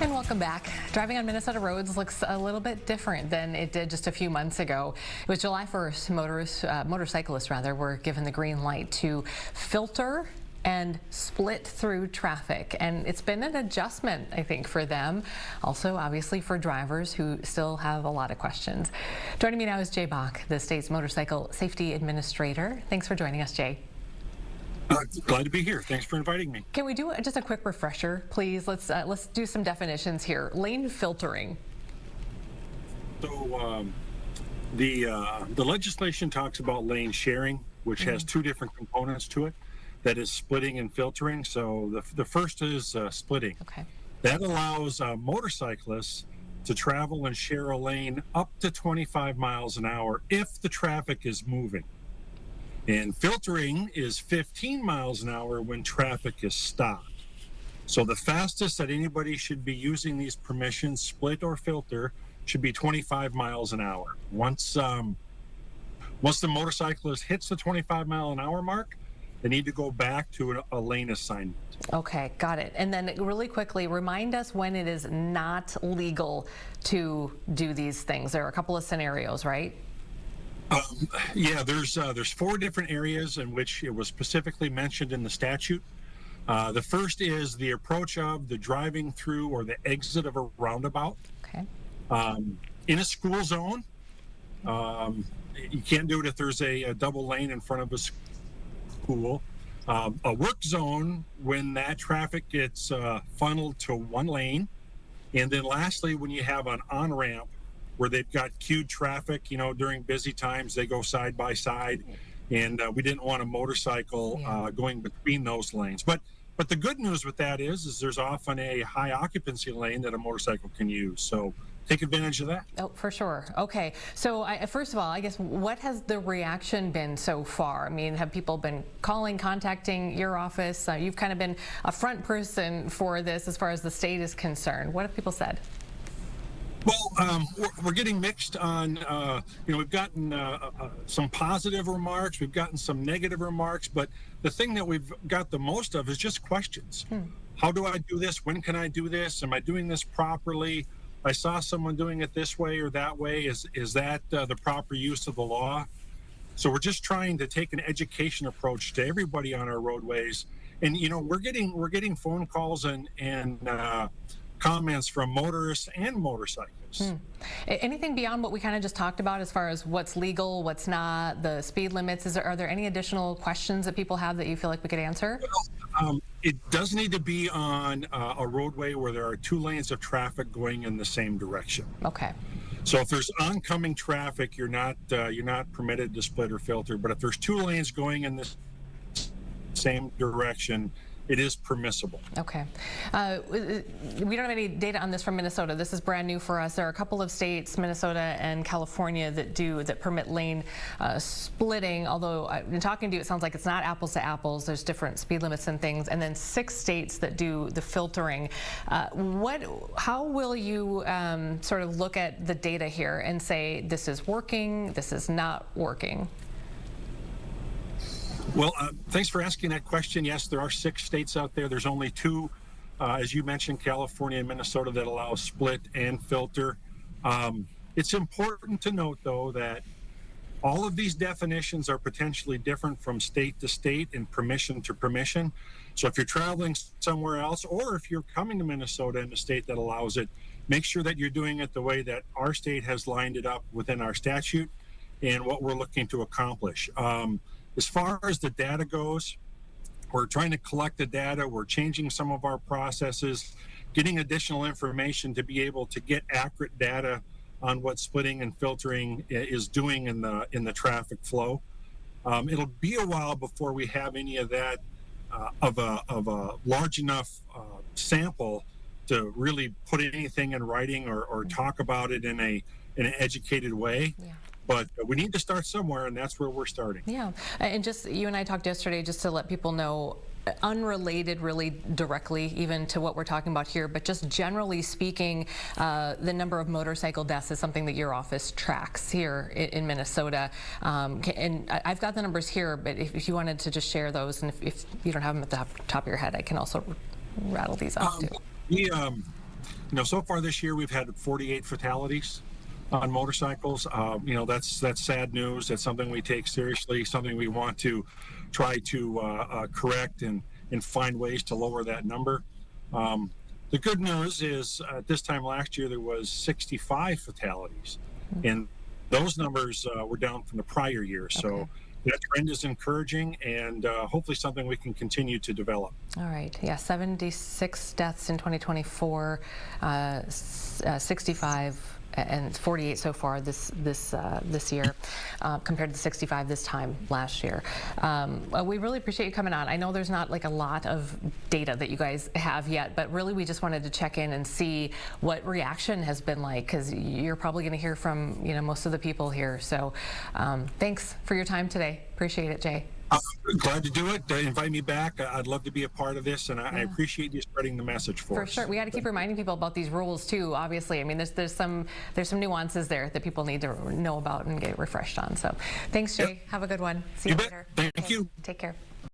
And welcome back. Driving on Minnesota roads looks a little bit different than it did just a few months ago. It was July 1st. Motorcyclists were given the green light to filter and split through traffic. And it's been an adjustment, I think, for them. Also, obviously, for drivers who still have a lot of questions. Joining me now is Jay Bock, the state's motorcycle safety administrator. Thanks for joining us, Jay. Glad to be here. Thanks for inviting me. Can we do just a quick refresher, please? Let's do some definitions here. Lane filtering. So the legislation talks about lane sharing, which has two different components to it. That is splitting and filtering. So the first is splitting. Okay. That allows motorcyclists to travel and share a lane up to 25 miles an hour if the traffic is moving. And filtering is 15 miles an hour when traffic is stopped. So the fastest that anybody should be using these permissions, split or filter, should be 25 miles an hour. Once the motorcyclist hits the 25 mile an hour mark, they need to go back to a lane assignment. Okay, got it. And then really quickly, remind us when it is not legal to do these things. There are a couple of scenarios, right? Yeah, there's four different areas in which it was specifically mentioned in the statute. The first is the approach of, the driving through, or the exit of a roundabout. Okay. In a school zone, you can't do it if there's a double lane in front of a school. A work zone, when that traffic gets funneled to one lane. And then lastly, when you have an on-ramp where they've got queued traffic, during busy times, they go side by side, and we didn't want a motorcycle going between those lanes. But the good news with that is there's often a high occupancy lane that a motorcycle can use. So take advantage of that. Oh, for sure. Okay. So first of all, I guess, what has the reaction been so far? I mean, have people been contacting your office? You've kind of been a front person for this as far as the state is concerned. What have people said? Well, we're getting mixed on, we've gotten some positive remarks, we've gotten some negative remarks, but the thing that we've got the most of is just questions. How do I do this? When can I do this? Am I doing this properly? I saw someone doing it this way or that way. Is that the proper use of the law? So we're just trying to take an education approach to everybody on our roadways. And, we're getting phone calls and comments from motorists and motorcyclists. Anything beyond what we kind of just talked about as far as what's legal, what's not, the speed limits? Are there any additional questions that people have that you feel like we could answer? Well, it does need to be on a roadway where there are two lanes of traffic going in the same direction. Okay. So if there's oncoming traffic, you're not permitted to split or filter. But if there's two lanes going in the same direction, it is permissible. Okay. We don't have any data on this from Minnesota. This is brand new for us. There are a couple of states, Minnesota and California, that permit lane splitting, although in talking to you, it sounds like it's not apples to apples. There's different speed limits and things, and then 6 states that do the filtering. How will you sort of look at the data here and say this is working, this is not working? Well, thanks for asking that question. Yes, there are 6 states out there. There's only 2, as you mentioned, California and Minnesota, that allow split and filter. It's important to note, though, that all of these definitions are potentially different from state to state and permission to permission. So if you're traveling somewhere else, or if you're coming to Minnesota in a state that allows it, make sure that you're doing it the way that our state has lined it up within our statute and what we're looking to accomplish. As far as the data goes, we're trying to collect the data. We're changing some of our processes, getting additional information to be able to get accurate data on what splitting and filtering is doing in the traffic flow. It'll be a while before we have any of that of a large enough sample to really put anything in writing or talk about it in an educated way. Yeah. But we need to start somewhere, and that's where we're starting. Yeah, and just, you and I talked yesterday, just to let people know, unrelated really directly even to what we're talking about here, but just generally speaking, the number of motorcycle deaths is something that your office tracks here in Minnesota. And I've got the numbers here, but if you wanted to just share those, and if you don't have them at the top of your head, I can also rattle these off too. So far this year we've had 48 fatalities on motorcycles. That's sad news. That's something we take seriously, something we want to try to correct and find ways to lower that number. The good news is at this time last year there was 65 fatalities, and those numbers were down from the prior year. So that trend is encouraging, and hopefully something we can continue to develop. All right. Yeah, 76 deaths in 2024, 65 and 48 so far this year, compared to 65 this time last year. We really appreciate you coming on. I know there's not like a lot of data that you guys have yet, but really we just wanted to check in and see what reaction has been like, because you're probably going to hear from most of the people here. So thanks for your time today. Appreciate it, Jay. Glad to do it. Invite me back. I'd love to be a part of this, and I appreciate you spreading the message for us. For sure. We got to keep reminding people about these rules too, obviously. I mean, there's some nuances there that people need to know about and get refreshed on. So thanks, Jay. Have a good one. See you later. Thank you. Take care.